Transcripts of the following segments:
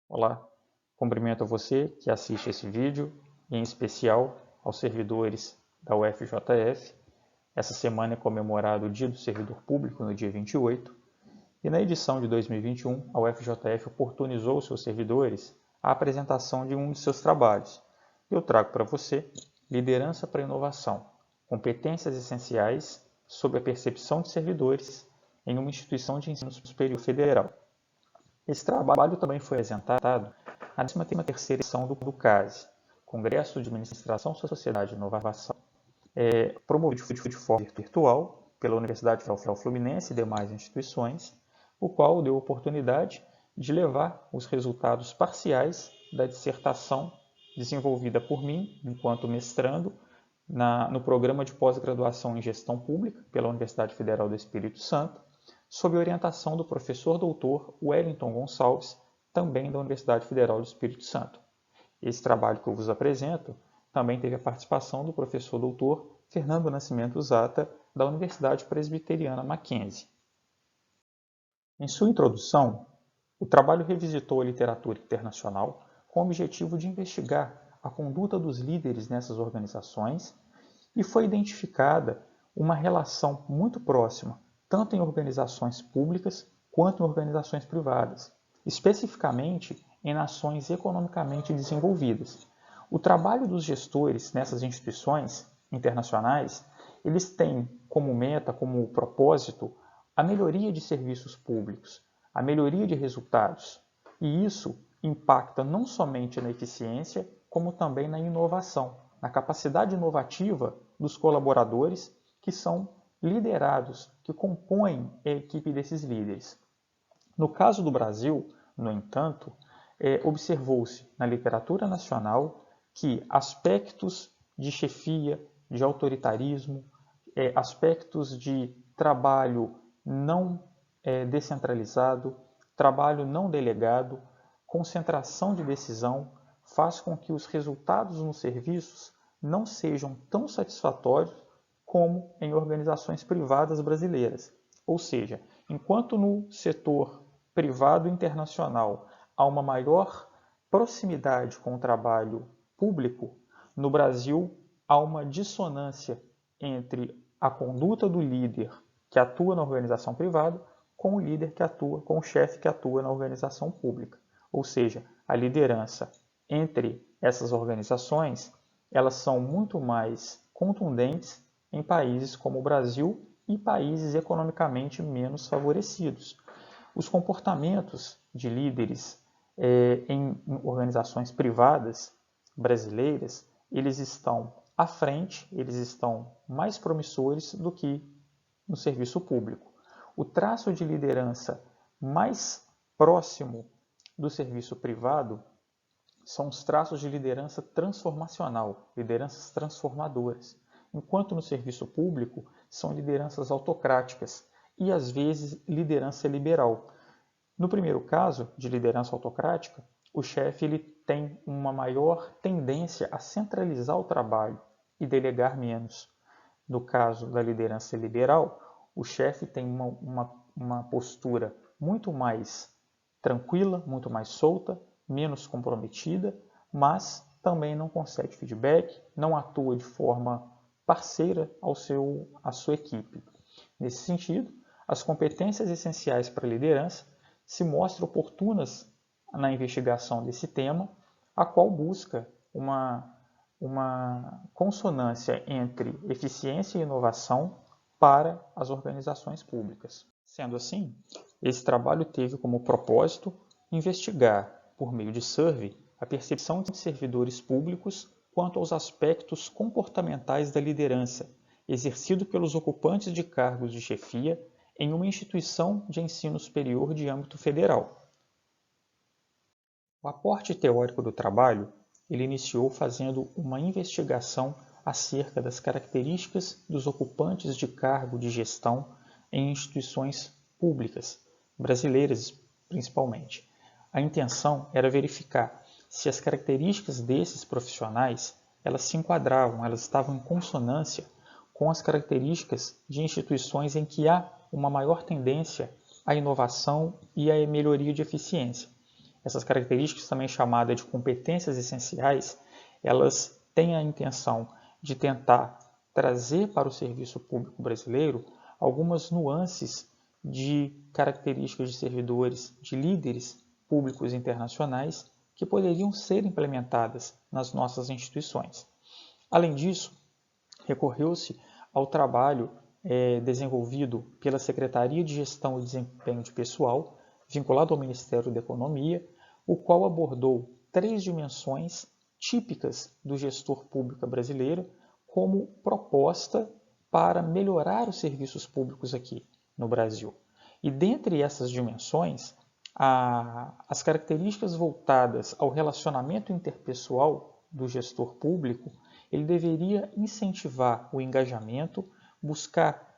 Olá, cumprimento a você que assiste esse vídeo e em especial aos servidores da UFJF. Essa semana é comemorado o Dia do Servidor Público no dia 28 e na edição de 2021 a UFJF oportunizou aos seus servidores a apresentação de um de seus trabalhos. Eu trago para você Liderança para a Inovação, competências essenciais sobre a percepção de servidores em uma instituição de ensino superior federal. Esse trabalho também foi apresentado na 13ª edição do CASE, Congresso de Administração, Sociedade e Inovação, promovido de forma virtual pela Universidade Federal Fluminense e demais instituições, o qual deu oportunidade de levar os resultados parciais da dissertação desenvolvida por mim, enquanto mestrando, no programa de pós-graduação em Gestão Pública pela Universidade Federal do Espírito Santo, sob orientação do professor doutor Wellington Gonçalves, também da Universidade Federal do Espírito Santo. Esse trabalho que eu vos apresento também teve a participação do professor doutor Fernando Nascimento Zata, da Universidade Presbiteriana Mackenzie. Em sua introdução, o trabalho revisitou a literatura internacional com o objetivo de investigar a conduta dos líderes nessas organizações e foi identificada uma relação muito próxima, tanto em organizações públicas quanto em organizações privadas, especificamente em nações economicamente desenvolvidas. O trabalho dos gestores nessas instituições internacionais, eles têm como meta, como propósito, a melhoria de serviços públicos, a melhoria de resultados. E isso impacta não somente na eficiência, como também na inovação, na capacidade inovativa dos colaboradores que são liderados, que compõem a equipe desses líderes. No caso do Brasil, no entanto, observou-se na literatura nacional que aspectos de chefia, de autoritarismo, aspectos de trabalho não descentralizado, trabalho não delegado, concentração de decisão, faz com que os resultados nos serviços não sejam tão satisfatórios como em organizações privadas brasileiras. Ou seja, enquanto no setor privado internacional há uma maior proximidade com o trabalho público, no Brasil há uma dissonância entre a conduta do líder que atua na organização privada com o líder que atua, com o chefe que atua na organização pública. Ou seja, a liderança entre essas organizações, elas são muito mais contundentes em países como o Brasil e países economicamente menos favorecidos. Os comportamentos de líderes em organizações privadas brasileiras, eles estão à frente, eles estão mais promissores do que no serviço público. O traço de liderança mais próximo do serviço privado são os traços de liderança transformacional, lideranças transformadoras, enquanto no serviço público são lideranças autocráticas e, às vezes, liderança liberal. No primeiro caso, de liderança autocrática, o chefe ele tem uma maior tendência a centralizar o trabalho e delegar menos. No caso da liderança liberal, o chefe tem uma postura muito mais tranquila, muito mais solta, menos comprometida, mas também não concede feedback, não atua de forma parceira à sua equipe. Nesse sentido, as competências essenciais para a liderança se mostram oportunas na investigação desse tema, a qual busca uma consonância entre eficiência e inovação para as organizações públicas. Sendo assim, esse trabalho teve como propósito investigar, por meio de survey, a percepção de servidores públicos quanto aos aspectos comportamentais da liderança, exercido pelos ocupantes de cargos de chefia em uma instituição de ensino superior de âmbito federal. O aporte teórico do trabalho ele iniciou fazendo uma investigação acerca das características dos ocupantes de cargo de gestão em instituições públicas, brasileiras principalmente. A intenção era verificar se as características desses profissionais elas se enquadravam, elas estavam em consonância com as características de instituições em que há uma maior tendência à inovação e à melhoria de eficiência. essas características também chamadas de competências essenciais, elas têm a intenção de tentar trazer para o serviço público brasileiro algumas nuances de características de servidores, de líderes públicos internacionais que poderiam ser implementadas nas nossas instituições. Além disso, recorreu-se ao trabalho desenvolvido pela Secretaria de Gestão e Desempenho de Pessoal, vinculado ao Ministério da Economia, o qual abordou 3 dimensões típicas do gestor público brasileiro como proposta para melhorar os serviços públicos aqui no Brasil. E dentre essas dimensões, as características voltadas ao relacionamento interpessoal do gestor público, ele deveria incentivar o engajamento, buscar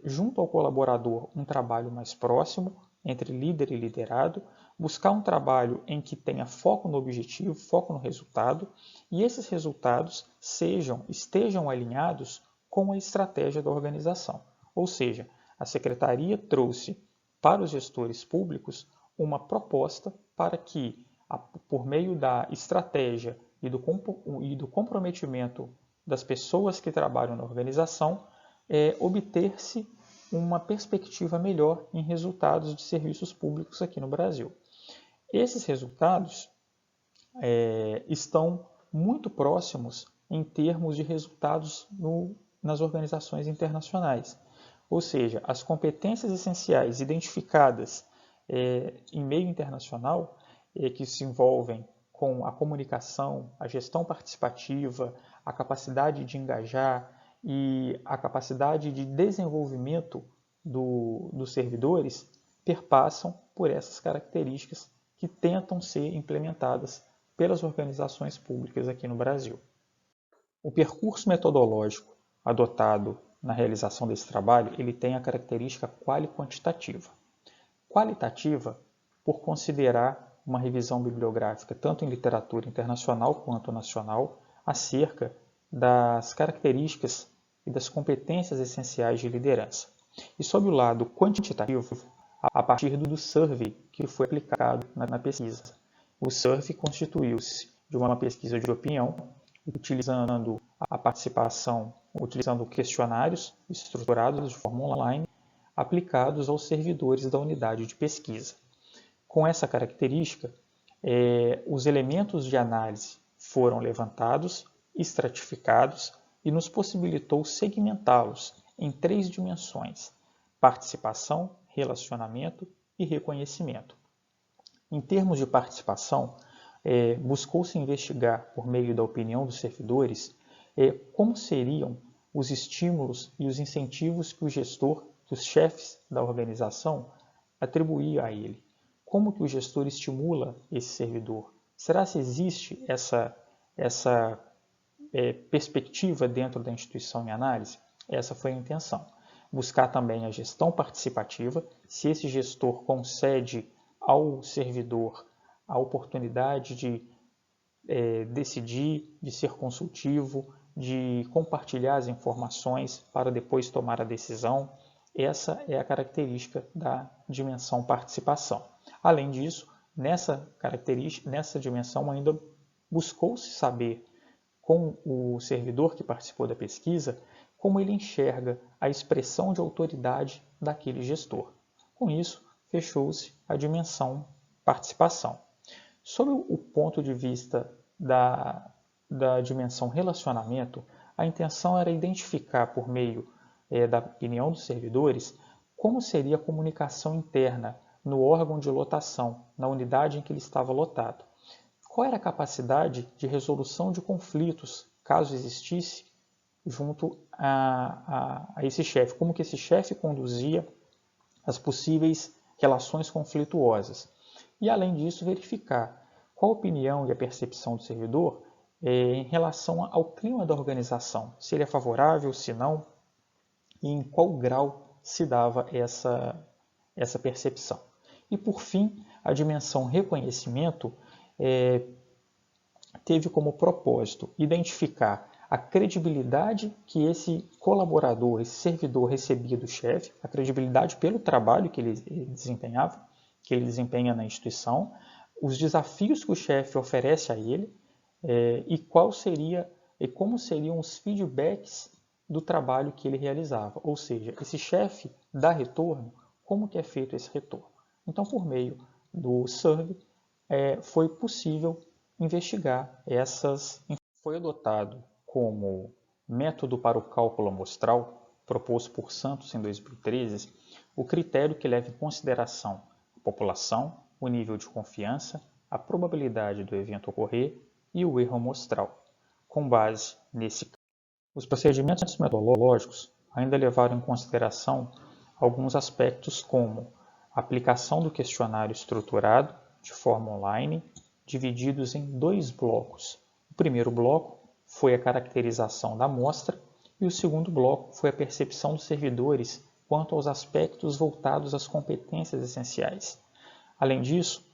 junto ao colaborador um trabalho mais próximo entre líder e liderado, buscar um trabalho em que tenha foco no objetivo, foco no resultado, e esses resultados estejam alinhados com a estratégia da organização. Ou seja, a Secretaria trouxe para os gestores públicos uma proposta para que, por meio da estratégia e do comprometimento das pessoas que trabalham na organização, obter-se uma perspectiva melhor em resultados de serviços públicos aqui no Brasil. Esses resultados estão muito próximos em termos de resultados nas organizações internacionais. Ou seja, as competências essenciais identificadas em meio internacional, que se envolvem com a comunicação, a gestão participativa, a capacidade de engajar e a capacidade de desenvolvimento dos servidores, perpassam por essas características que tentam ser implementadas pelas organizações públicas aqui no Brasil. O percurso metodológico adotado na realização desse trabalho, ele tem a característica quali-quantitativa. Qualitativa, por considerar uma revisão bibliográfica, tanto em literatura internacional quanto nacional, acerca das características e das competências essenciais de liderança. E sob o lado quantitativo, a partir do survey que foi aplicado na pesquisa. O survey constituiu-se de uma pesquisa de opinião, utilizando a participação, utilizando questionários estruturados de forma online, aplicados aos servidores da unidade de pesquisa. Com essa característica, os elementos de análise foram levantados, estratificados e nos possibilitou segmentá-los em 3 dimensões: participação, relacionamento e reconhecimento. Em termos de participação, buscou-se investigar, por meio da opinião dos servidores, como seriam os estímulos e os incentivos que o gestor, que os chefes da organização, atribuía a ele. Como que o gestor estimula esse servidor? Será se existe essa perspectiva dentro da instituição em análise? Essa foi a intenção. Buscar também a gestão participativa, se esse gestor concede ao servidor a oportunidade de decidir, de ser consultivo, de compartilhar as informações para depois tomar a decisão. Essa é a característica da dimensão participação. Além disso, nessa dimensão ainda buscou-se saber com o servidor que participou da pesquisa como ele enxerga a expressão de autoridade daquele gestor. Com isso, fechou-se a dimensão participação. Sob o ponto de vista da dimensão relacionamento, a intenção era identificar, por meio da opinião dos servidores, como seria a comunicação interna no órgão de lotação, na unidade em que ele estava lotado. Qual era a capacidade de resolução de conflitos, caso existisse, junto a esse chefe? Como que esse chefe conduzia as possíveis relações conflituosas? E, além disso, verificar qual a opinião e a percepção do servidor em relação ao clima da organização, se ele é favorável, se não, e em qual grau se dava essa percepção. E, por fim, a dimensão reconhecimento teve como propósito identificar a credibilidade que esse colaborador, esse servidor recebia do chefe, a credibilidade pelo trabalho que ele desempenhava, que ele desempenha na instituição, os desafios que o chefe oferece a ele e como seriam os feedbacks do trabalho que ele realizava. Ou seja, esse chefe dá retorno, como que é feito esse retorno? Então, por meio do survey, foi possível investigar essas. Foi adotado como método para o cálculo amostral, proposto por Santos em 2013, o critério que leva em consideração a população, o nível de confiança, a probabilidade do evento ocorrer e o erro amostral. Com base nesse, os procedimentos metodológicos ainda levaram em consideração alguns aspectos como a aplicação do questionário estruturado de forma online, divididos em 2 blocos. O primeiro bloco foi a caracterização da amostra e o segundo bloco foi a percepção dos servidores quanto aos aspectos voltados às competências essenciais. Além disso,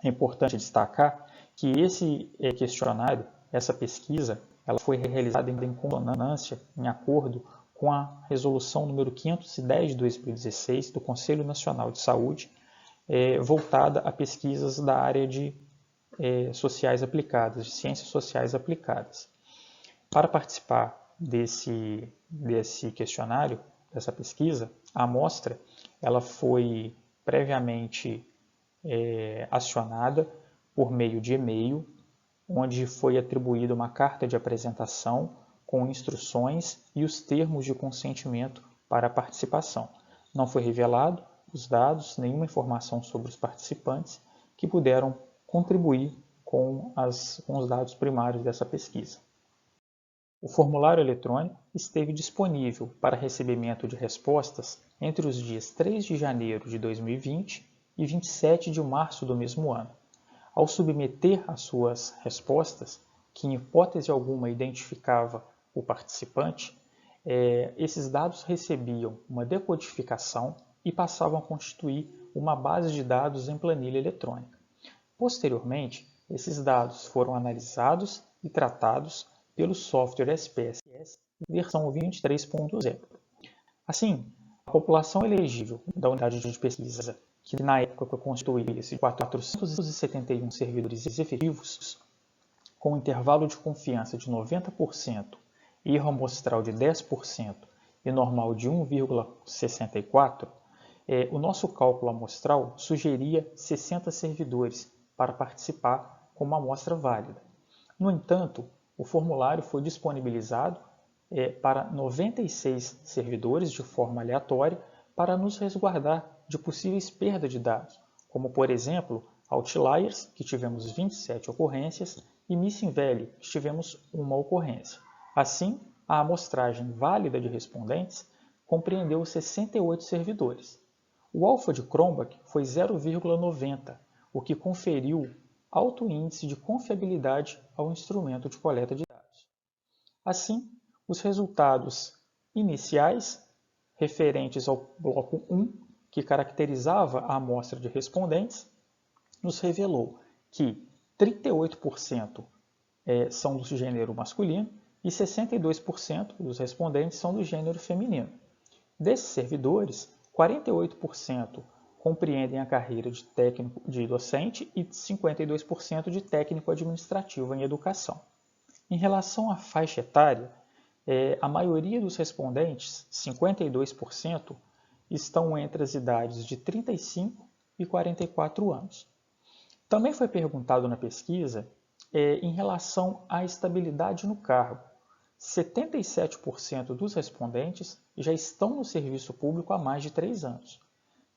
é importante destacar que esse questionário, essa pesquisa, ela foi realizada em consonância, em acordo com a resolução número 510 de 2016 do Conselho Nacional de Saúde, voltada a pesquisas da área de sociais aplicadas, de ciências sociais aplicadas. Para participar desse questionário, dessa pesquisa, a amostra ela foi previamente acionada por meio de e-mail, onde foi atribuída uma carta de apresentação com instruções e os termos de consentimento para a participação. Não foi revelado os dados, nenhuma informação sobre os participantes que puderam contribuir com os dados primários dessa pesquisa. O formulário eletrônico esteve disponível para recebimento de respostas entre os dias 3 de janeiro de 2020 e 27 de março do mesmo ano. Ao submeter as suas respostas, que em hipótese alguma identificava o participante, esses dados recebiam uma decodificação e passavam a constituir uma base de dados em planilha eletrônica. Posteriormente, esses dados foram analisados e tratados pelo software SPSS versão 23.0. Assim, a população elegível da unidade de pesquisa, que na época constituía-se de 471 servidores efetivos, com intervalo de confiança de 90%, erro amostral de 10% e normal de 1,64%, o nosso cálculo amostral sugeria 60 servidores para participar com uma amostra válida. No entanto, o formulário foi disponibilizado para 96 servidores de forma aleatória para nos resguardar de possíveis perdas de dados, como por exemplo, outliers, que tivemos 27 ocorrências, e missing value, que tivemos uma ocorrência. Assim, a amostragem válida de respondentes compreendeu 68 servidores. O alfa de Cronbach foi 0,90, o que conferiu alto índice de confiabilidade ao instrumento de coleta de dados. Assim, os resultados iniciais, referentes ao bloco 1, que caracterizava a amostra de respondentes, nos revelou que 38% são do gênero masculino e 62% dos respondentes são do gênero feminino. Desses servidores, 48% compreendem a carreira de técnico de docente e 52% de técnico administrativo em educação. Em relação à faixa etária, a maioria dos respondentes, 52%, estão entre as idades de 35 e 44 anos. Também foi perguntado na pesquisa em relação à estabilidade no cargo. 77% dos respondentes já estão no serviço público há mais de 3 anos.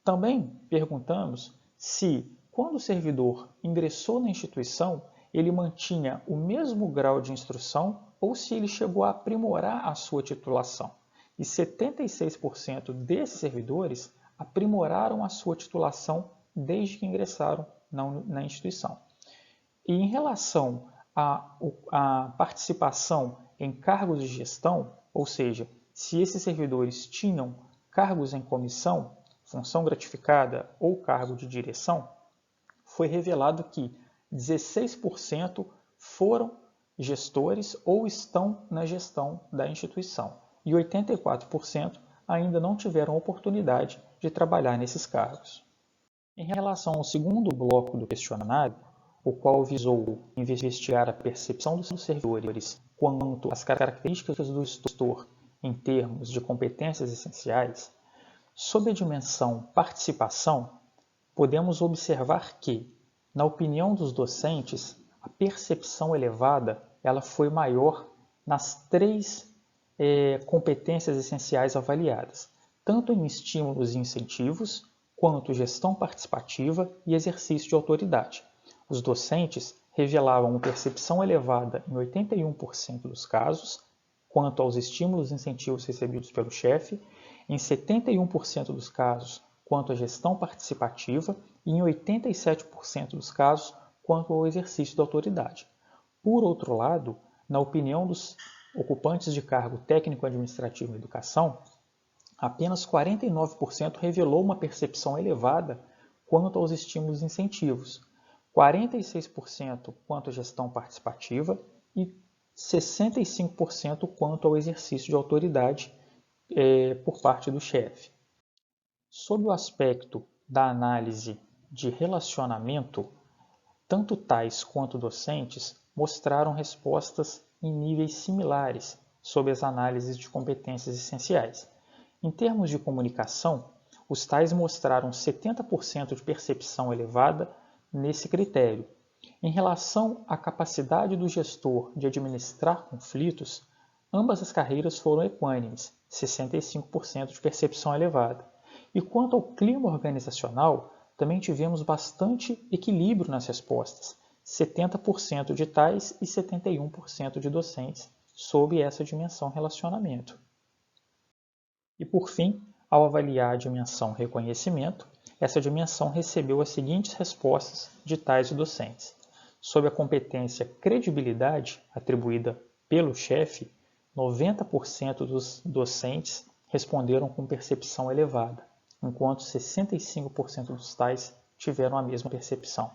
Também perguntamos se, quando o servidor ingressou na instituição, ele mantinha o mesmo grau de instrução ou se ele chegou a aprimorar a sua titulação. E 76% desses servidores aprimoraram a sua titulação desde que ingressaram na instituição. E em relação à participação em cargos de gestão, ou seja, se esses servidores tinham cargos em comissão, função gratificada ou cargo de direção, foi revelado que 16% foram gestores ou estão na gestão da instituição e 84% ainda não tiveram oportunidade de trabalhar nesses cargos. Em relação ao segundo bloco do questionário, o qual visou investigar a percepção dos servidores quanto às características do gestor em termos de competências essenciais, sob a dimensão participação, podemos observar que, na opinião dos docentes, a percepção elevada ela foi maior nas três competências essenciais avaliadas, tanto em estímulos e incentivos, quanto gestão participativa e exercício de autoridade. Os docentes revelavam uma percepção elevada em 81% dos casos, quanto aos estímulos e incentivos recebidos pelo chefe, em 71% dos casos, quanto à gestão participativa e em 87% dos casos, quanto ao exercício da autoridade. Por outro lado, na opinião dos ocupantes de cargo técnico-administrativo em educação, apenas 49% revelou uma percepção elevada quanto aos estímulos e incentivos, 46% quanto à gestão participativa e 65% quanto ao exercício de autoridade por parte do chefe. Sob o aspecto da análise de relacionamento, tanto tais quanto docentes mostraram respostas em níveis similares sobre as análises de competências essenciais. Em termos de comunicação, os tais mostraram 70% de percepção elevada nesse critério. Em relação à capacidade do gestor de administrar conflitos, ambas as carreiras foram equânimes, 65% de percepção elevada. E quanto ao clima organizacional, também tivemos bastante equilíbrio nas respostas, 70% de tais e 71% de docentes sob essa dimensão relacionamento. E por fim, ao avaliar a dimensão reconhecimento, essa dimensão recebeu as seguintes respostas de tais e docentes. Sob a competência credibilidade atribuída pelo chefe, 90% dos docentes responderam com percepção elevada, enquanto 65% dos tais tiveram a mesma percepção.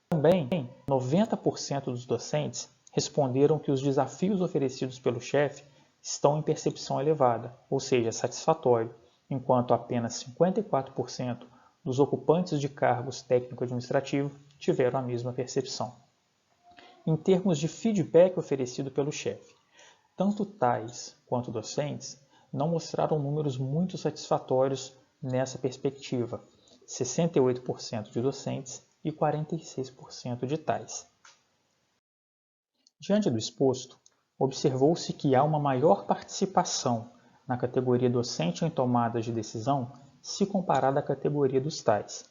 Também, 90% dos docentes responderam que os desafios oferecidos pelo chefe estão em percepção elevada, ou seja, satisfatório, enquanto apenas 54% dos ocupantes de cargos técnico-administrativos tiveram a mesma percepção. Em termos de feedback oferecido pelo chefe, tanto tais quanto docentes não mostraram números muito satisfatórios nessa perspectiva, 68% de docentes e 46% de tais. Diante do exposto, observou-se que há uma maior participação na categoria docente em tomadas de decisão se comparada à categoria dos tais.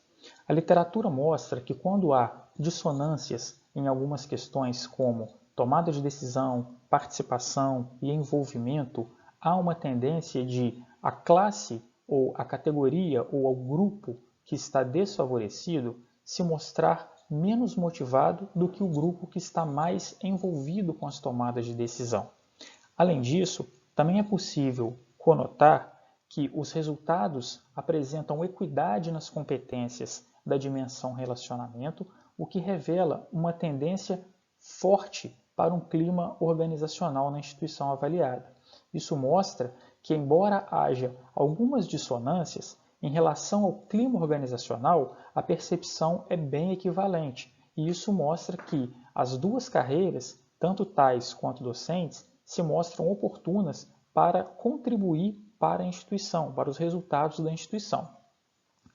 A literatura mostra que quando há dissonâncias em algumas questões como tomada de decisão, participação e envolvimento, há uma tendência de a classe ou a categoria ou ao grupo que está desfavorecido se mostrar menos motivado do que o grupo que está mais envolvido com as tomadas de decisão. Além disso, também é possível conotar que os resultados apresentam equidade nas competências da dimensão relacionamento, o que revela uma tendência forte para um clima organizacional na instituição avaliada. Isso mostra que, embora haja algumas dissonâncias, em relação ao clima organizacional, a percepção é bem equivalente, e isso mostra que as duas carreiras, tanto tais quanto docentes, se mostram oportunas para contribuir para a instituição, para os resultados da instituição.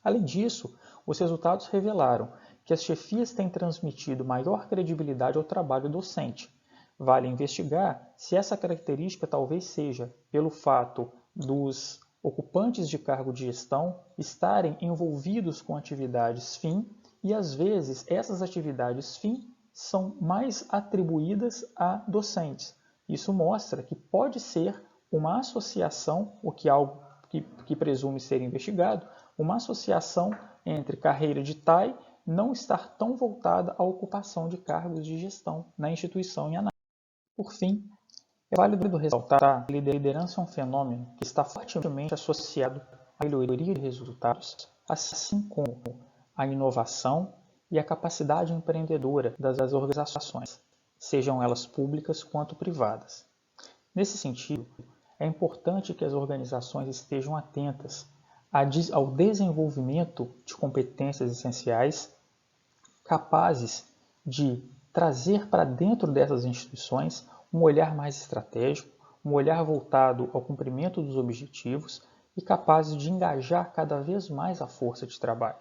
Além disso, os resultados revelaram que as chefias têm transmitido maior credibilidade ao trabalho docente. Vale investigar se essa característica talvez seja pelo fato dos ocupantes de cargo de gestão estarem envolvidos com atividades fim e, às vezes, essas atividades fim são mais atribuídas a docentes. Isso mostra que pode ser uma associação, o que é algo que presume ser investigado, uma associação entre carreira de TAI não estar tão voltada à ocupação de cargos de gestão na instituição em análise. Por fim, é válido ressaltar que a liderança é um fenômeno que está fortemente associado à melhoria de resultados, assim como a inovação e a capacidade empreendedora das organizações, sejam elas públicas quanto privadas. Nesse sentido, é importante que as organizações estejam atentas ao desenvolvimento de competências essenciais capazes de trazer para dentro dessas instituições um olhar mais estratégico, um olhar voltado ao cumprimento dos objetivos e capazes de engajar cada vez mais a força de trabalho.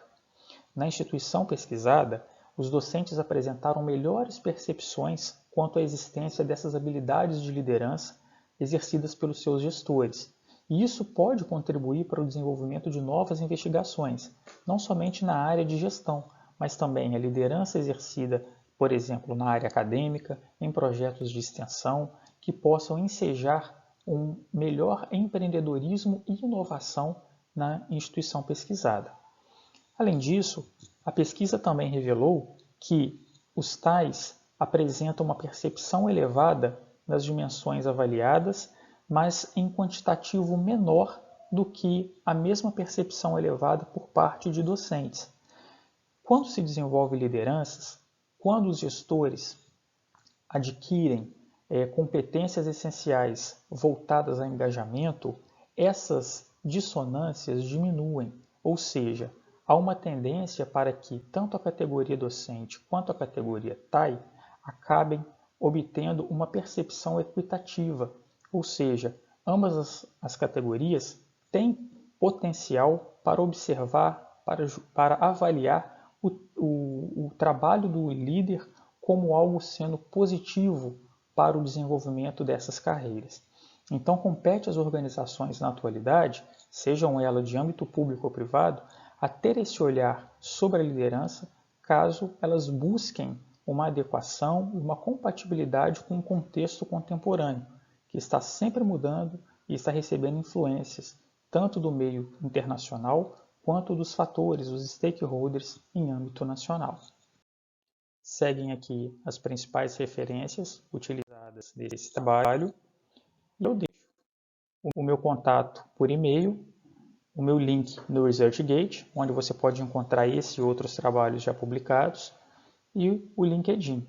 Na instituição pesquisada, os docentes apresentaram melhores percepções quanto à existência dessas habilidades de liderança exercidas pelos seus gestores, e isso pode contribuir para o desenvolvimento de novas investigações, não somente na área de gestão, mas também a liderança exercida, por exemplo, na área acadêmica, em projetos de extensão, que possam ensejar um melhor empreendedorismo e inovação na instituição pesquisada. Além disso, a pesquisa também revelou que os TAIs apresentam uma percepção elevada das dimensões avaliadas, mas em quantitativo menor do que a mesma percepção elevada por parte de docentes. Quando se desenvolve lideranças, quando os gestores adquirem competências essenciais voltadas ao engajamento, essas dissonâncias diminuem, ou seja, há uma tendência para que tanto a categoria docente quanto a categoria TAI acabem obtendo uma percepção equitativa, ou seja, ambas as categorias têm potencial para observar, para avaliar o trabalho do líder como algo sendo positivo para o desenvolvimento dessas carreiras. Então, compete às organizações na atualidade, sejam elas de âmbito público ou privado, a ter esse olhar sobre a liderança, caso elas busquem uma adequação, uma compatibilidade com o contexto contemporâneo, que está sempre mudando e está recebendo influências, tanto do meio internacional, quanto dos fatores, os stakeholders em âmbito nacional. Seguem aqui as principais referências utilizadas nesse trabalho e eu deixo o meu contato por e-mail, o meu link no ResearchGate, onde você pode encontrar esse e outros trabalhos já publicados, e o LinkedIn.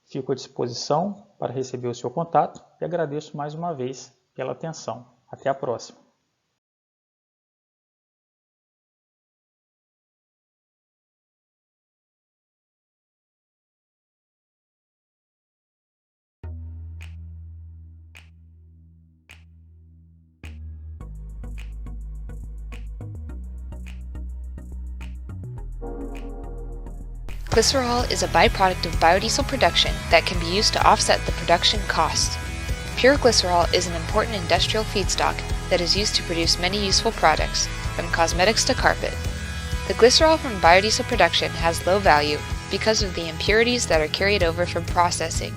Fico à disposição para receber o seu contato e agradeço mais uma vez pela atenção. Até a próxima. Glycerol is a byproduct of biodiesel production that can be used to offset the production costs. Pure glycerol is an important industrial feedstock that is used to produce many useful products, from cosmetics to carpet. The glycerol from biodiesel production has low value because of the impurities that are carried over from processing.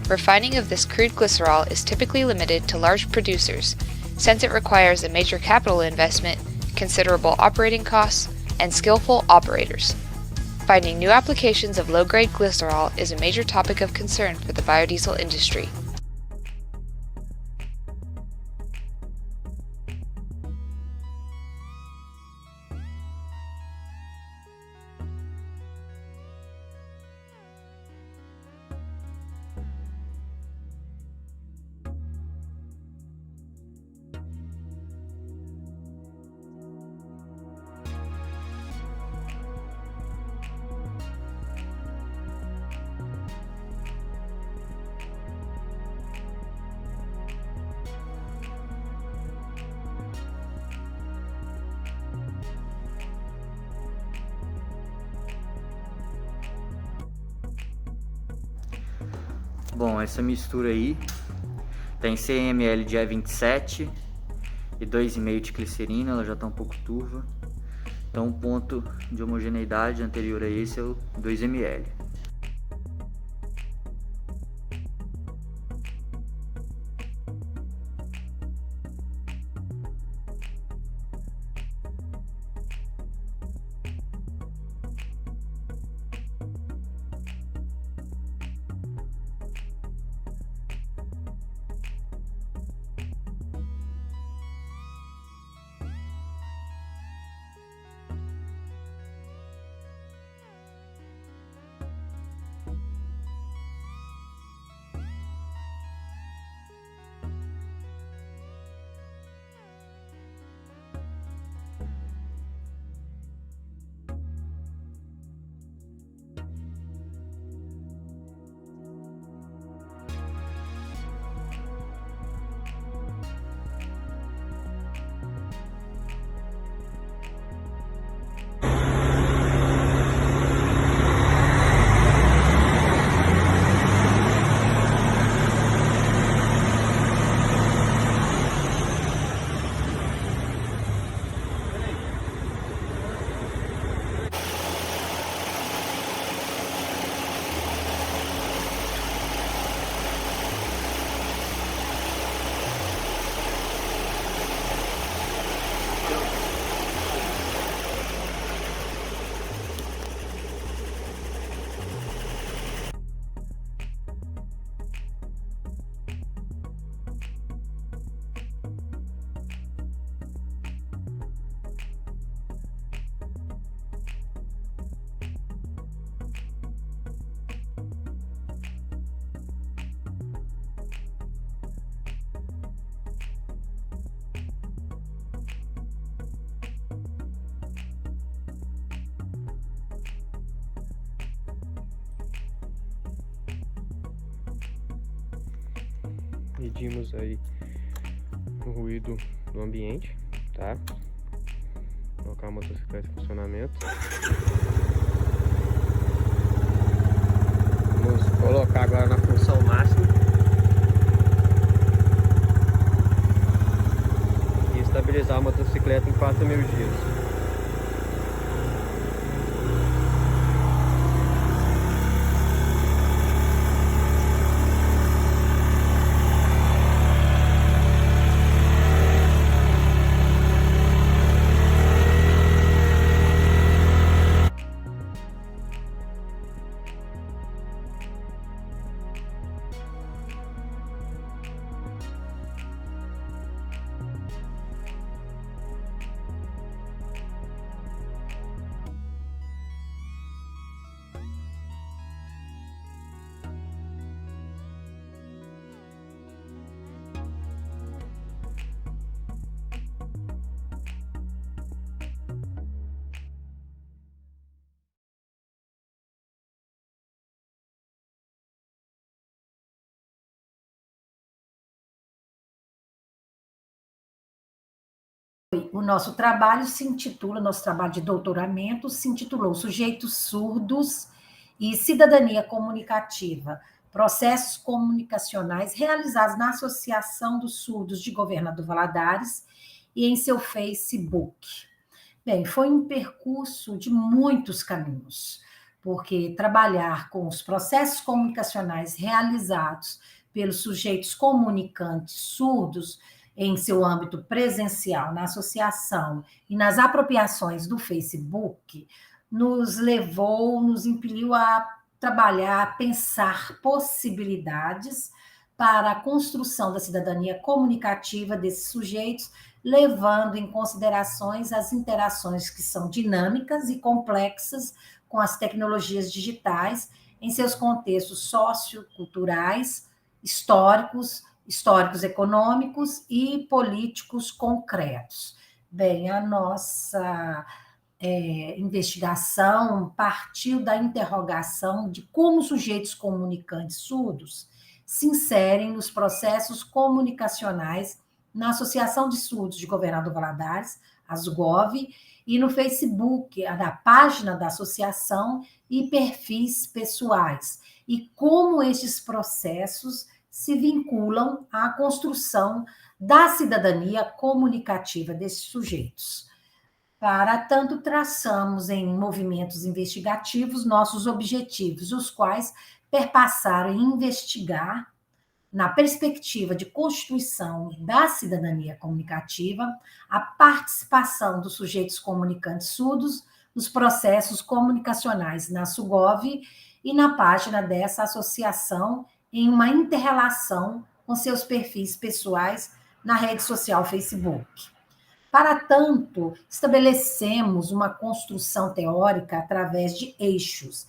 Refining of this crude glycerol is typically limited to large producers, since it requires a major capital investment, considerable operating costs, and skillful operators. Finding new applications of low-grade glycerol is a major topic of concern for the biodiesel industry. Bom, essa mistura aí tem 100 ml de E27 e 2,5 de glicerina, ela já está um pouco turva. Então o ponto de homogeneidade anterior a esse é o 2 ml. medimos aí o ruído do ambiente, tá? Vou colocar a motocicleta em funcionamento. Vamos colocar agora na função máxima e estabilizar a motocicleta em 4.000 giros. O nosso trabalho nosso trabalho de doutoramento se intitulou Sujeitos Surdos e Cidadania Comunicativa, processos comunicacionais realizados na Associação dos Surdos de Governador Valadares e em seu Facebook. Bem, foi um percurso de muitos caminhos, porque trabalhar com os processos comunicacionais realizados pelos sujeitos comunicantes surdos em seu âmbito presencial, na associação e nas apropriações do Facebook, nos impeliu a trabalhar, a pensar possibilidades para a construção da cidadania comunicativa desses sujeitos, levando em considerações as interações que são dinâmicas e complexas com as tecnologias digitais em seus contextos socioculturais, históricos econômicos e políticos concretos. Bem, a nossa investigação partiu da interrogação de como sujeitos comunicantes surdos se inserem nos processos comunicacionais na Associação de Surdos de Governador Valadares, ASGOV, e no Facebook, na página da associação e perfis pessoais, e como estes processos se vinculam à construção da cidadania comunicativa desses sujeitos. Para tanto, traçamos em movimentos investigativos nossos objetivos, os quais perpassaram em investigar, na perspectiva de constituição da cidadania comunicativa, a participação dos sujeitos comunicantes surdos nos processos comunicacionais na SUGOV e na página dessa associação em uma inter-relação com seus perfis pessoais na rede social Facebook. Para tanto, estabelecemos uma construção teórica através de eixos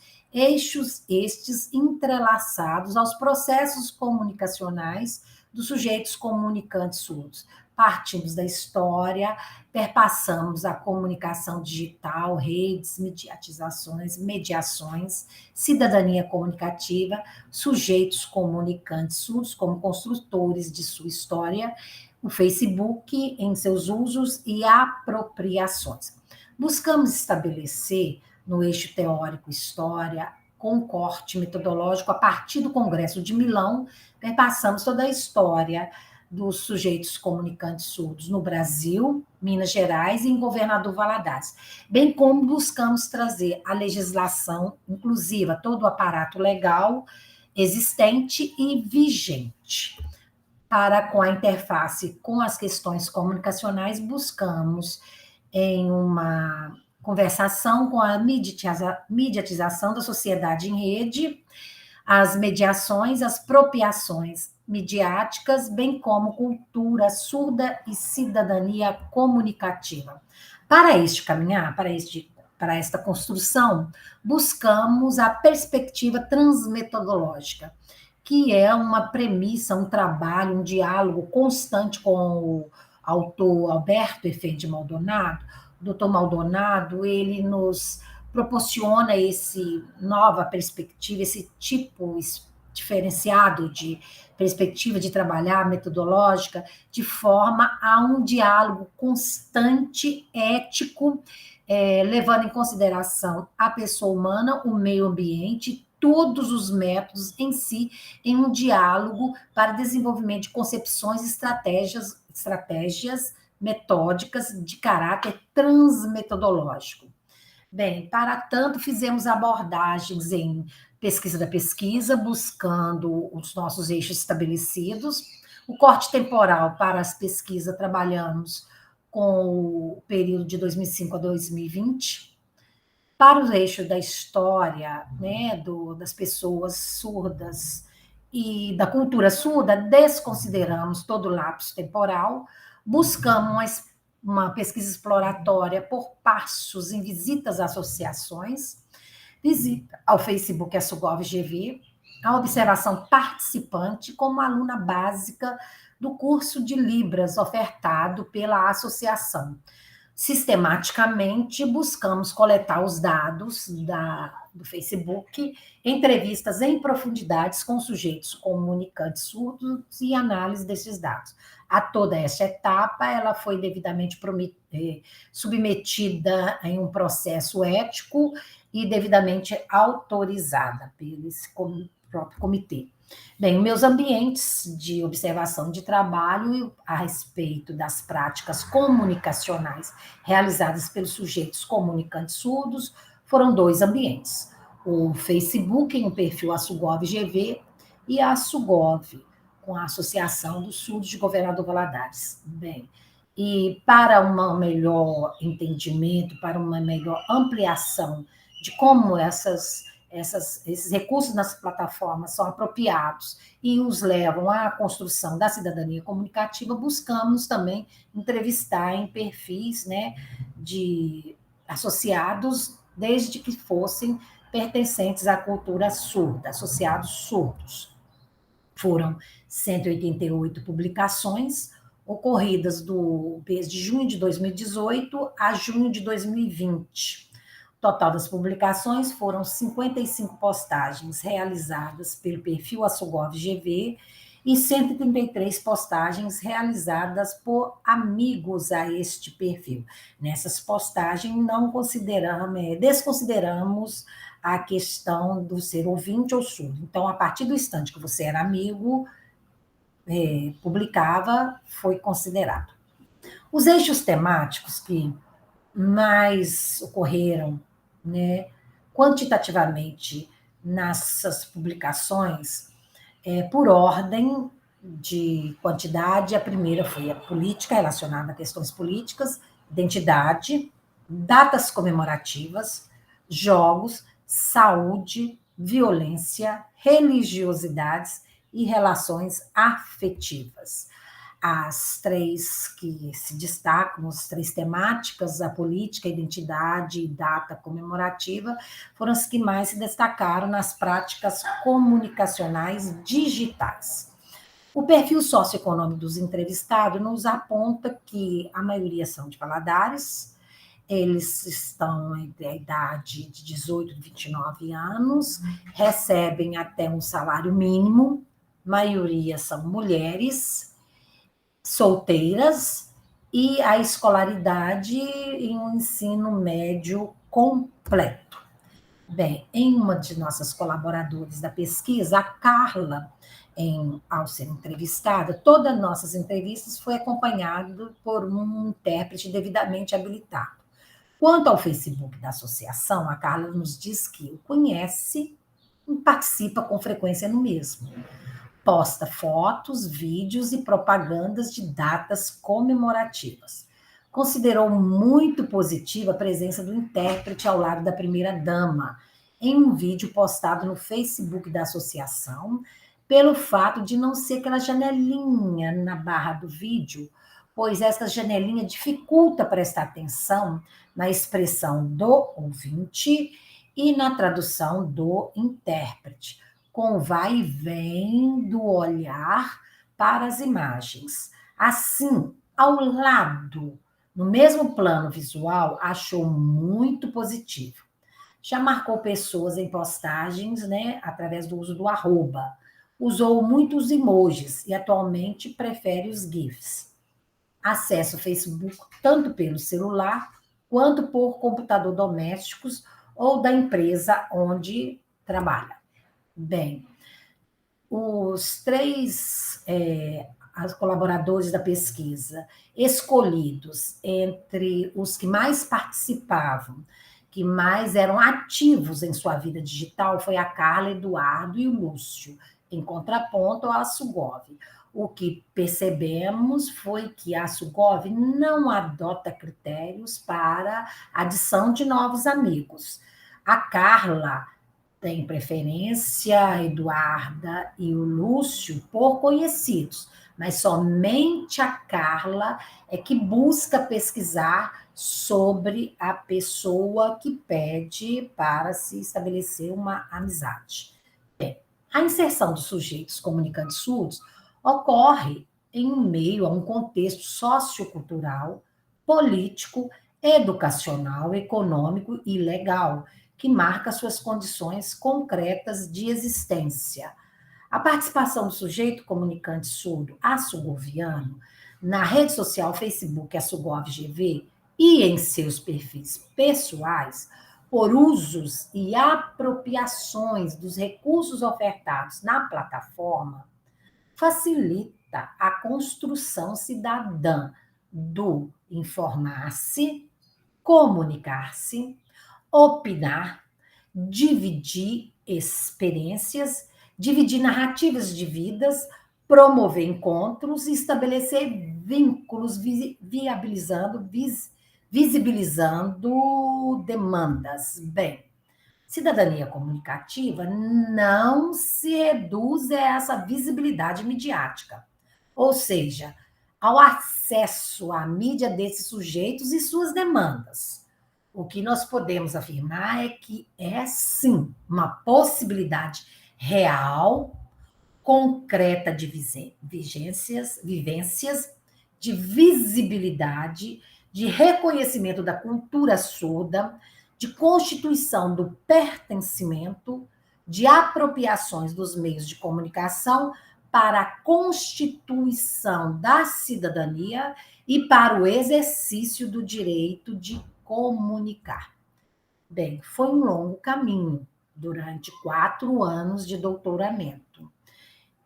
estes entrelaçados aos processos comunicacionais dos sujeitos comunicantes surdos. Partimos da história, perpassamos a comunicação digital, redes, mediações, cidadania comunicativa, sujeitos comunicantes surdos como construtores de sua história, o Facebook em seus usos e apropriações. Buscamos estabelecer, no eixo teórico história, com corte metodológico, a partir do Congresso de Milão, perpassamos toda a história dos sujeitos comunicantes surdos no Brasil, Minas Gerais e em Governador Valadares, bem como buscamos trazer a legislação inclusiva, todo o aparato legal existente e vigente. Com a interface com as questões comunicacionais, buscamos, em uma conversação com a mediatização da sociedade em rede, as mediações, as apropriações midiáticas, bem como cultura surda e cidadania comunicativa. Para este caminhar, para esta construção, buscamos a perspectiva transmetodológica, que é uma premissa, um trabalho, um diálogo constante com o autor Alberto Efendi Maldonado. O doutor Maldonado, ele nos proporciona essa nova perspectiva, esse tipo diferenciado de perspectiva de trabalhar metodológica, de forma a um diálogo constante, ético, levando em consideração a pessoa humana, o meio ambiente, todos os métodos em si, em um diálogo para desenvolvimento de concepções e estratégias metódicas de caráter transmetodológico. Bem, para tanto, fizemos abordagens em pesquisa da pesquisa, buscando os nossos eixos estabelecidos. O corte temporal para as pesquisas, trabalhamos com o período de 2005 a 2020. Para o eixo da história, né, das pessoas surdas e da cultura surda, desconsideramos todo o lapso temporal, buscamos uma pesquisa exploratória por passos em visitas a associações, visita ao Facebook ASUGOV-GV, a observação participante como aluna básica do curso de Libras ofertado pela associação. Sistematicamente, buscamos coletar os dados do Facebook, entrevistas em profundidades com sujeitos comunicantes surdos e análise desses dados. A toda essa etapa, ela foi devidamente submetida em um processo ético e devidamente autorizada pelo próprio comitê. Bem, meus ambientes de observação de trabalho a respeito das práticas comunicacionais realizadas pelos sujeitos comunicantes surdos foram 2 ambientes. O Facebook, em um perfil ASUGOV-GV, e a ASUGOV, com a Associação dos Surdos de Governador Valadares. Bem, e para um melhor entendimento, para uma melhor ampliação de como esses recursos nas plataformas são apropriados e os levam à construção da cidadania comunicativa, buscamos também entrevistar em perfis, né, de associados, desde que fossem pertencentes à cultura surda, associados surdos. Foram 188 publicações ocorridas do mês de junho de 2018 a junho de 2020. O total das publicações foram 55 postagens realizadas pelo perfil ASUGOV-GV e 133 postagens realizadas por amigos a este perfil. Nessas postagens, não desconsideramos a questão do ser ouvinte ou surdo. Então, a partir do instante que você era amigo, publicava, foi considerado. Os eixos temáticos que mais ocorreram, né, quantitativamente nessas publicações, por ordem de quantidade, a primeira foi a política, relacionada a questões políticas, identidade, datas comemorativas, jogos, saúde, violência, religiosidades e relações afetivas. As 3 que se destacam, as 3 temáticas, a política, a identidade e data comemorativa, foram as que mais se destacaram nas práticas comunicacionais digitais. O perfil socioeconômico dos entrevistados nos aponta que a maioria são de Valadares, eles estão entre a idade de 18 e 29 anos, recebem até um salário mínimo, maioria são mulheres, solteiras, e a escolaridade em um ensino médio completo. Bem, em uma de nossas colaboradoras da pesquisa, a Carla, ao ser entrevistada, todas as nossas entrevistas foi acompanhada por um intérprete devidamente habilitado. Quanto ao Facebook da associação, a Carla nos diz que o conhece e participa com frequência no mesmo. Posta fotos, vídeos e propagandas de datas comemorativas. Considerou muito positiva a presença do intérprete ao lado da primeira-dama, em um vídeo postado no Facebook da associação, pelo fato de não ser aquela janelinha na barra do vídeo, pois essa janelinha dificulta prestar atenção na expressão do ouvinte e na tradução do intérprete, com o vai e vem do olhar para as imagens. Assim, ao lado, no mesmo plano visual, achou muito positivo. Já marcou pessoas em postagens, né, através do uso do @ usou muitos emojis e atualmente prefere os GIFs. Acessa o Facebook tanto pelo celular quanto por computador domésticos ou da empresa onde trabalha. Bem, os três colaboradores da pesquisa escolhidos entre os que mais participavam, que mais eram ativos em sua vida digital, foi a Carla, Eduardo e o Lúcio, em contraponto ao Sugov. O que percebemos foi que a Sugov não adota critérios para adição de novos amigos. A Carla tem preferência, a Eduarda e o Lúcio, por conhecidos, mas somente a Carla é que busca pesquisar sobre a pessoa que pede para se estabelecer uma amizade. Bem, a inserção dos sujeitos comunicantes surdos ocorre em meio a um contexto sociocultural, político, educacional, econômico e legal, que marca suas condições concretas de existência. A participação do sujeito comunicante surdo assugoviano na rede social Facebook AssugovGV e em seus perfis pessoais, por usos e apropriações dos recursos ofertados na plataforma, facilita a construção cidadã do informar-se, comunicar-se, opinar, dividir experiências, dividir narrativas de vidas, promover encontros e estabelecer vínculos, visibilizando demandas. Bem, cidadania comunicativa não se reduz a essa visibilidade midiática, ou seja, ao acesso à mídia desses sujeitos e suas demandas. O que nós podemos afirmar é que é, sim, uma possibilidade real, concreta de vivências, de visibilidade, de reconhecimento da cultura surda, de constituição do pertencimento, de apropriações dos meios de comunicação para a constituição da cidadania e para o exercício do direito de comunicar. Bem, foi um longo caminho, durante 4 anos de doutoramento.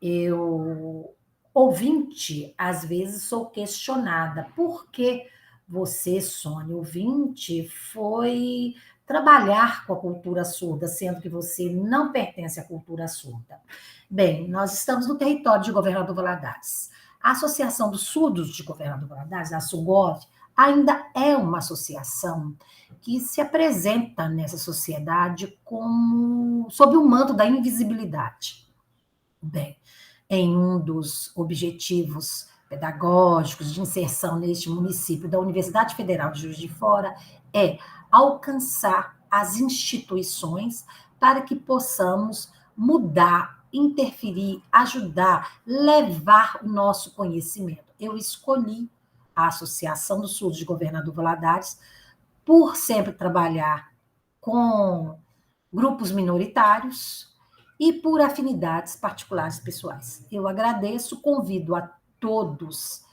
Eu, ouvinte, às vezes sou questionada, por que você, Sônia, ouvinte, foi trabalhar com a cultura surda, sendo que você não pertence à cultura surda? Bem, nós estamos no território de Governador Valadares. A Associação dos Surdos de Governador Valadares, a Sugov, ainda é uma associação que se apresenta nessa sociedade como sob o manto da invisibilidade. Bem, em um dos objetivos pedagógicos de inserção neste município da Universidade Federal de Juiz de Fora é alcançar as instituições para que possamos mudar, interferir, ajudar, levar o nosso conhecimento. Eu escolhi a Associação dos Surdos de Governador Valadares por sempre trabalhar com grupos minoritários e por afinidades particulares pessoais. Eu agradeço, convido a todos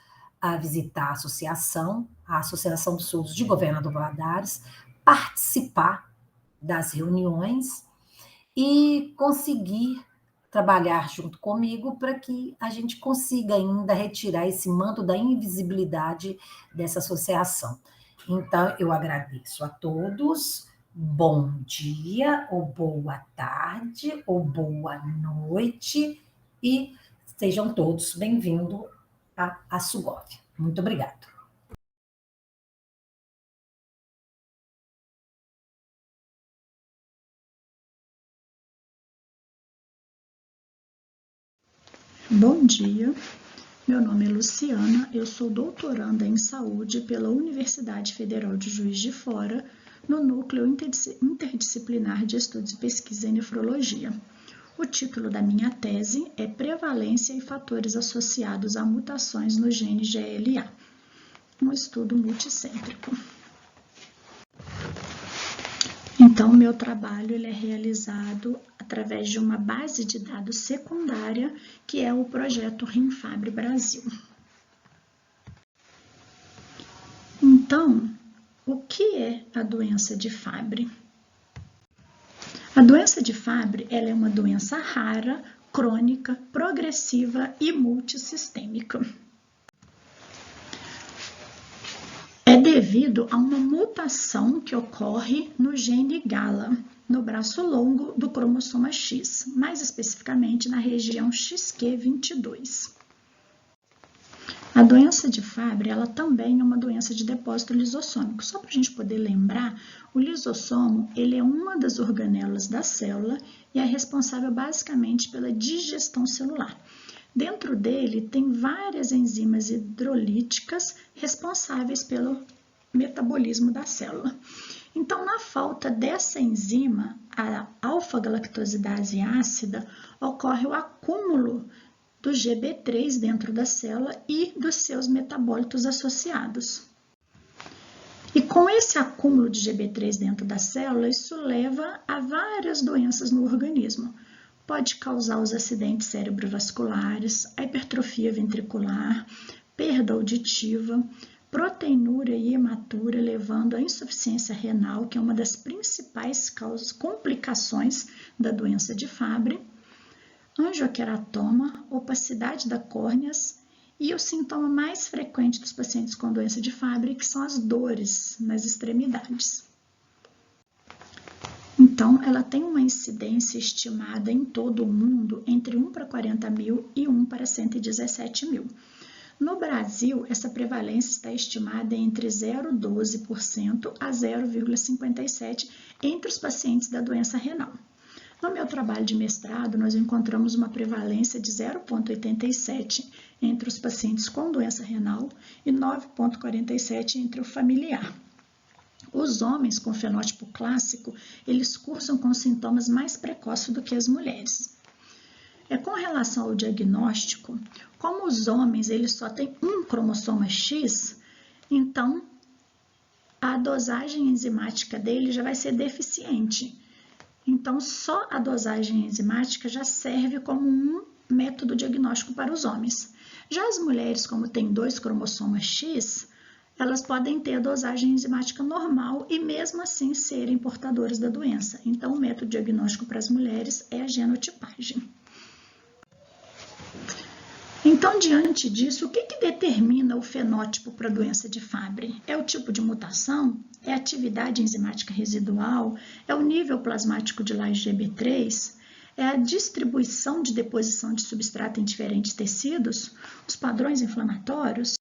a visitar a Associação dos Surdos de Governador Valadares, participar das reuniões e conseguir trabalhar junto comigo para que a gente consiga ainda retirar esse manto da invisibilidade dessa associação. Então, eu agradeço a todos, bom dia, ou boa tarde, ou boa noite, e sejam todos bem-vindos à Sugov. Muito obrigada. Bom dia, meu nome é Luciana, eu sou doutoranda em saúde pela Universidade Federal de Juiz de Fora, no Núcleo Interdisciplinar de Estudos e Pesquisa em Nefrologia. O título da minha tese é Prevalência e Fatores Associados a Mutações no Gene GLA, um estudo multicêntrico. Então, o meu trabalho ele é realizado através de uma base de dados secundária, que é o projeto Rinfabre Brasil. Então, o que é a doença de Fabry? A doença de Fabry ela é uma doença rara, crônica, progressiva e multissistêmica. É devido a uma mutação que ocorre no gene GALA, no braço longo do cromossoma X, mais especificamente na região XQ22. A doença de Fabry ela também é uma doença de depósito lisossômico. Só para a gente poder lembrar, o lisossomo ele é uma das organelas da célula e é responsável basicamente pela digestão celular. Dentro dele tem várias enzimas hidrolíticas responsáveis pelo metabolismo da célula. Então, na falta dessa enzima, a alfa-galactosidase ácida, ocorre o acúmulo do GB3 dentro da célula e dos seus metabólitos associados. E com esse acúmulo de GB3 dentro da célula, isso leva a várias doenças no organismo. Pode causar os acidentes cerebrovasculares, a hipertrofia ventricular, perda auditiva, proteinúria e hematura, levando à insuficiência renal, que é uma das principais complicações da doença de Fabry, angioqueratoma, opacidade da córneas e o sintoma mais frequente dos pacientes com doença de Fabry, que são as dores nas extremidades. Então, ela tem uma incidência estimada em todo o mundo entre 1 para 40 mil e 1 para 117 mil. No Brasil, essa prevalência está estimada entre 0,12% a 0,57% entre os pacientes da doença renal. No meu trabalho de mestrado, nós encontramos uma prevalência de 0,87% entre os pacientes com doença renal e 9,47% entre o familiar. Os homens com fenótipo clássico, eles cursam com sintomas mais precoces do que as mulheres. Com relação ao diagnóstico, como os homens eles só têm um cromossoma X, então a dosagem enzimática dele já vai ser deficiente. Então, só a dosagem enzimática já serve como um método diagnóstico para os homens. Já as mulheres, como têm 2 cromossomas X, elas podem ter a dosagem enzimática normal e mesmo assim serem portadoras da doença. Então, o método diagnóstico para as mulheres é a genotipagem. Então, diante disso, o que determina o fenótipo para a doença de Fabry? É o tipo de mutação? É a atividade enzimática residual? É o nível plasmático de Lys-GB3? É a distribuição de deposição de substrato em diferentes tecidos? Os padrões inflamatórios?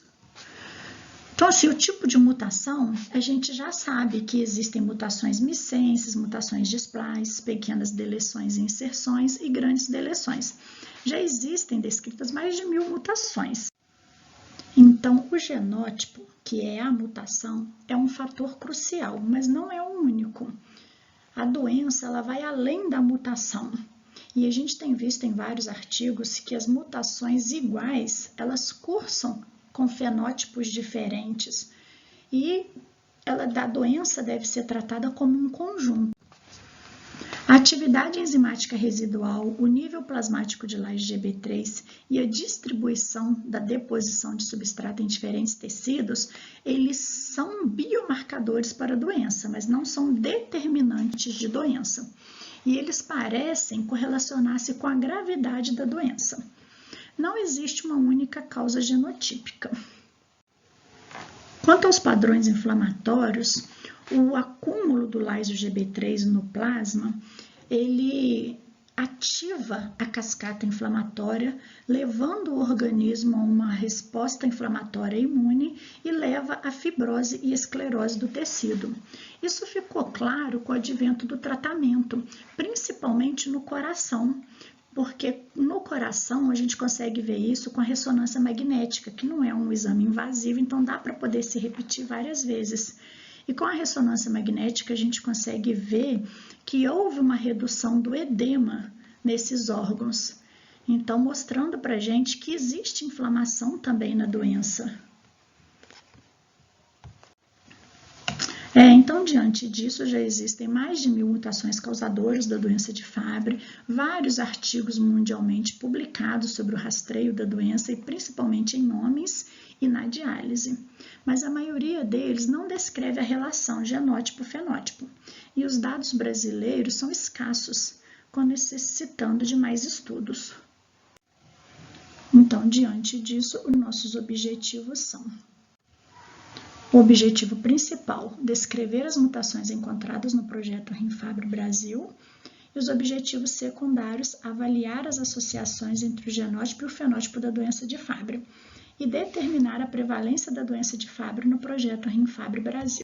Então, assim, o tipo de mutação, a gente já sabe que existem mutações missenses, mutações displaces, pequenas deleções e inserções e grandes deleções. Já existem descritas mais de 1000 mutações. Então, o genótipo, que é a mutação, é um fator crucial, mas não é o único. A doença ela vai além da mutação. E a gente tem visto em vários artigos que as mutações iguais, elas cursam com fenótipos diferentes. E a doença deve ser tratada como um conjunto. A atividade enzimática residual, o nível plasmático de Lys-GB3 e a distribuição da deposição de substrato em diferentes tecidos, eles são biomarcadores para a doença, mas não são determinantes de doença. E eles parecem correlacionar-se com a gravidade da doença. Não existe uma única causa genotípica. Quanto aos padrões inflamatórios, o acúmulo do Lys-GB3 no plasma, ele ativa a cascata inflamatória, levando o organismo a uma resposta inflamatória imune e leva à fibrose e esclerose do tecido. Isso ficou claro com o advento do tratamento, principalmente no coração, porque no coração a gente consegue ver isso com a ressonância magnética, que não é um exame invasivo, então dá para poder se repetir várias vezes. E com a ressonância magnética a gente consegue ver que houve uma redução do edema nesses órgãos. Então, mostrando para a gente que existe inflamação também na doença. Então, diante disso, já existem mais de 1000 mutações causadoras da doença de Fabry, vários artigos mundialmente publicados sobre o rastreio da doença e principalmente em homens e na diálise. Mas a maioria deles não descreve a relação genótipo-fenótipo, e os dados brasileiros são escassos, necessitando de mais estudos. Então, diante disso, os nossos objetivos são: o objetivo principal, descrever as mutações encontradas no projeto Rim-Fabry Brasil, e os objetivos secundários, avaliar as associações entre o genótipo e o fenótipo da doença de Fabry, e determinar a prevalência da doença de Fabry no projeto Rim-Fabry Brasil.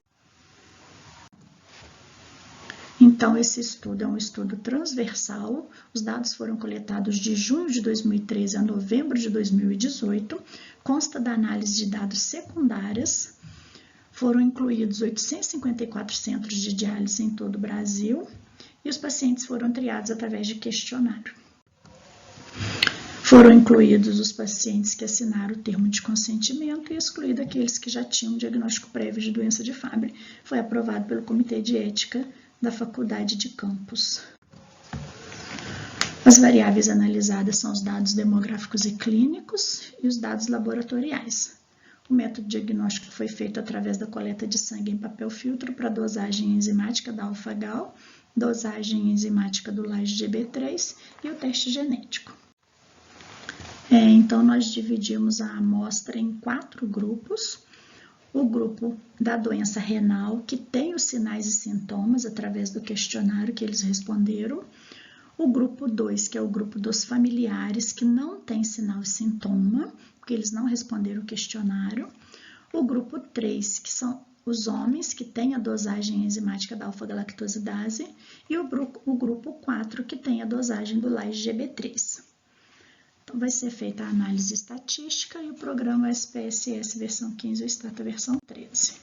Então, esse estudo é um estudo transversal. Os dados foram coletados de junho de 2013 a novembro de 2018. Consta da análise de dados secundárias. Foram incluídos 854 centros de diálise em todo o Brasil e os pacientes foram triados através de questionário. Foram incluídos os pacientes que assinaram o termo de consentimento e excluído aqueles que já tinham diagnóstico prévio de doença de Fabry. Foi aprovado pelo Comitê de Ética da Faculdade de Campos. As variáveis analisadas são os dados demográficos e clínicos e os dados laboratoriais. O método diagnóstico foi feito através da coleta de sangue em papel filtro para dosagem enzimática da alfa-gal, dosagem enzimática do LAGE-GB3 e o teste genético. Então, nós dividimos a amostra em 4 grupos. O grupo da doença renal, que tem os sinais e sintomas através do questionário que eles responderam. O grupo 2, que é o grupo dos familiares, que não tem sinal e sintoma, porque eles não responderam o questionário. O grupo 3, que são os homens que têm a dosagem enzimática da alfa-galactosidase. E o grupo 4, que tem a dosagem do LAGE-GB3. Então, vai ser feita a análise estatística e o programa SPSS versão 15 ou Stata versão 13.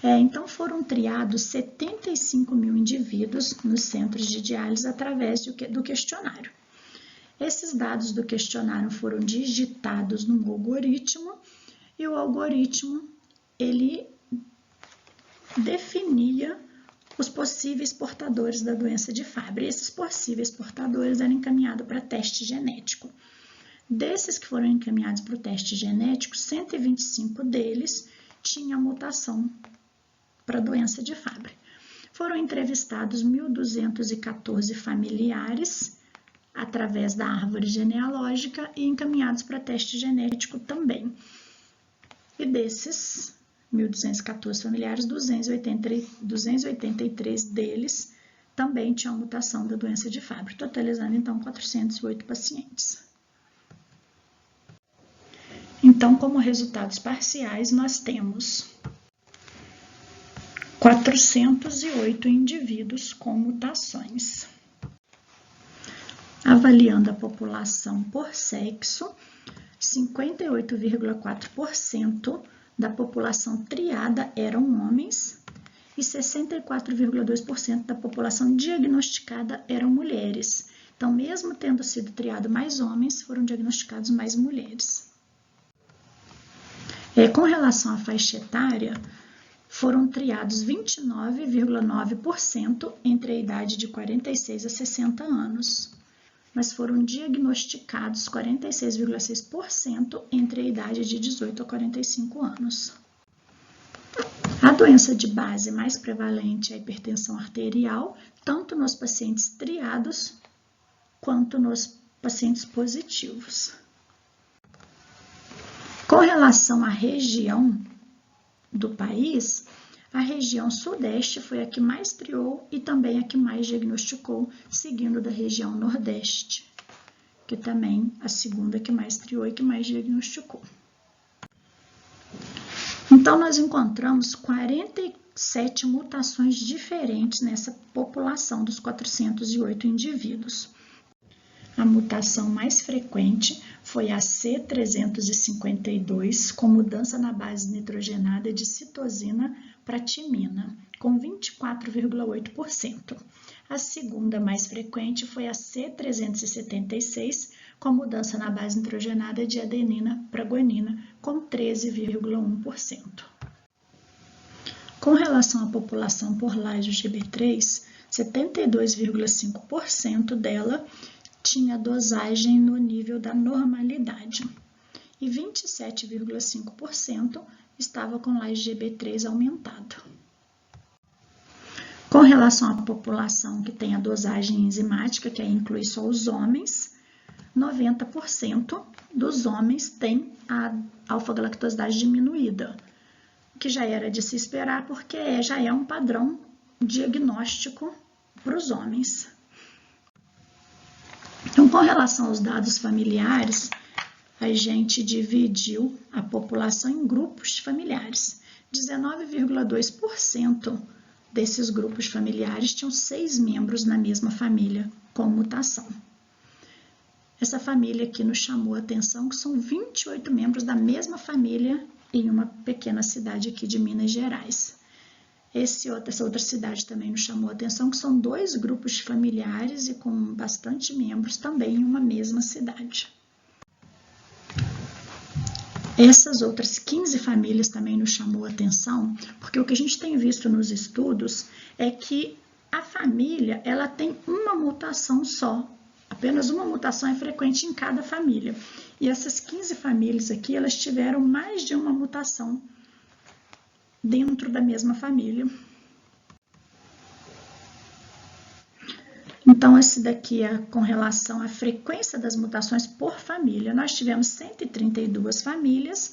Então, foram triados 75 mil indivíduos nos centros de diálise através do questionário. Esses dados do questionário foram digitados num algoritmo e o algoritmo ele definia os possíveis portadores da doença de Fabry. Esses possíveis portadores eram encaminhados para teste genético. Desses que foram encaminhados para o teste genético, 125 deles tinham mutação para a doença de Fabry. Foram entrevistados 1.214 familiares através da árvore genealógica e encaminhados para teste genético também. E desses 1.214 familiares, 283 deles também tinham mutação da doença de Fabry, totalizando então 408 pacientes. Então, como resultados parciais, nós temos 408 indivíduos com mutações. Avaliando a população por sexo, 58,4% da população triada eram homens e 64,2% da população diagnosticada eram mulheres. Então, mesmo tendo sido triado mais homens, foram diagnosticados mais mulheres. Com relação à faixa etária, foram triados 29,9% entre a idade de 46 a 60 anos, mas foram diagnosticados 46,6% entre a idade de 18 a 45 anos. A doença de base mais prevalente é a hipertensão arterial, tanto nos pacientes triados quanto nos pacientes positivos. Com relação à região do país, a região sudeste foi a que mais triou e também a que mais diagnosticou, seguindo da região nordeste, que também a segunda que mais triou e que mais diagnosticou. Então, nós encontramos 47 mutações diferentes nessa população dos 408 indivíduos. A mutação mais frequente foi a C352, com mudança na base nitrogenada de citosina para timina, com 24,8%. A segunda mais frequente foi a C376, com mudança na base nitrogenada de adenina para guanina, com 13,1%. Com relação à população por laje GB3, 72,5% dela tinha dosagem no nível da normalidade e 27,5% estava com laje GB3 aumentado. Com relação à população que tem a dosagem enzimática, que aí inclui só os homens, 90% dos homens têm a alfa-galactosidase diminuída, que já era de se esperar porque já é um padrão diagnóstico para os homens. Então, com relação aos dados familiares, a gente dividiu a população em grupos familiares. 19,2% desses grupos familiares tinham 6 membros na mesma família com mutação. Essa família aqui nos chamou a atenção que são 28 membros da mesma família em uma pequena cidade aqui de Minas Gerais. Essa outra cidade também nos chamou a atenção que são 2 grupos familiares e com bastante membros também em uma mesma cidade. Essas outras 15 famílias também nos chamou a atenção, porque o que a gente tem visto nos estudos é que a família ela tem uma mutação só, apenas uma mutação é frequente em cada família. E essas 15 famílias aqui, elas tiveram mais de uma mutação dentro da mesma família. Então, esse daqui é com relação à frequência das mutações por família. Nós tivemos 132 famílias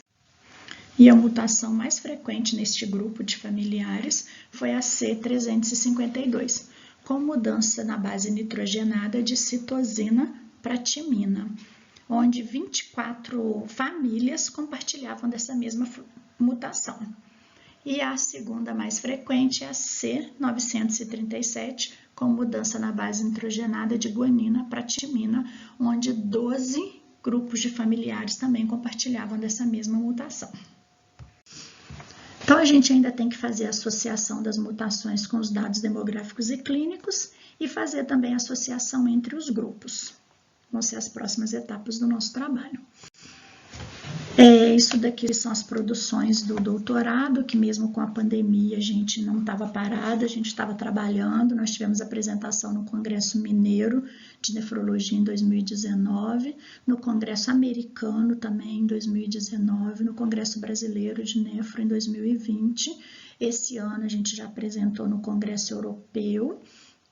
e a mutação mais frequente neste grupo de familiares foi a C352, com mudança na base nitrogenada de citosina para timina, onde 24 famílias compartilhavam dessa mesma mutação. E a segunda mais frequente é a C937, com mudança na base nitrogenada de guanina para timina, onde 12 grupos de familiares também compartilhavam dessa mesma mutação. Então, a gente ainda tem que fazer a associação das mutações com os dados demográficos e clínicos e fazer também a associação entre os grupos. Vão ser as próximas etapas do nosso trabalho. Isso daqui são as produções do doutorado, que mesmo com a pandemia a gente não estava parado, a gente estava trabalhando. Nós tivemos apresentação no Congresso Mineiro de Nefrologia em 2019, no Congresso Americano também em 2019, no Congresso Brasileiro de Nefro em 2020. Esse ano a gente já apresentou no Congresso Europeu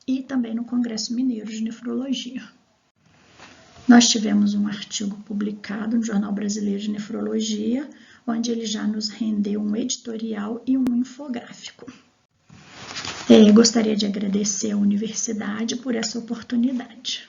e também no Congresso Mineiro de Nefrologia. Nós tivemos um artigo publicado no Jornal Brasileiro de Nefrologia, onde ele já nos rendeu um editorial e um infográfico. Gostaria de agradecer à universidade por essa oportunidade.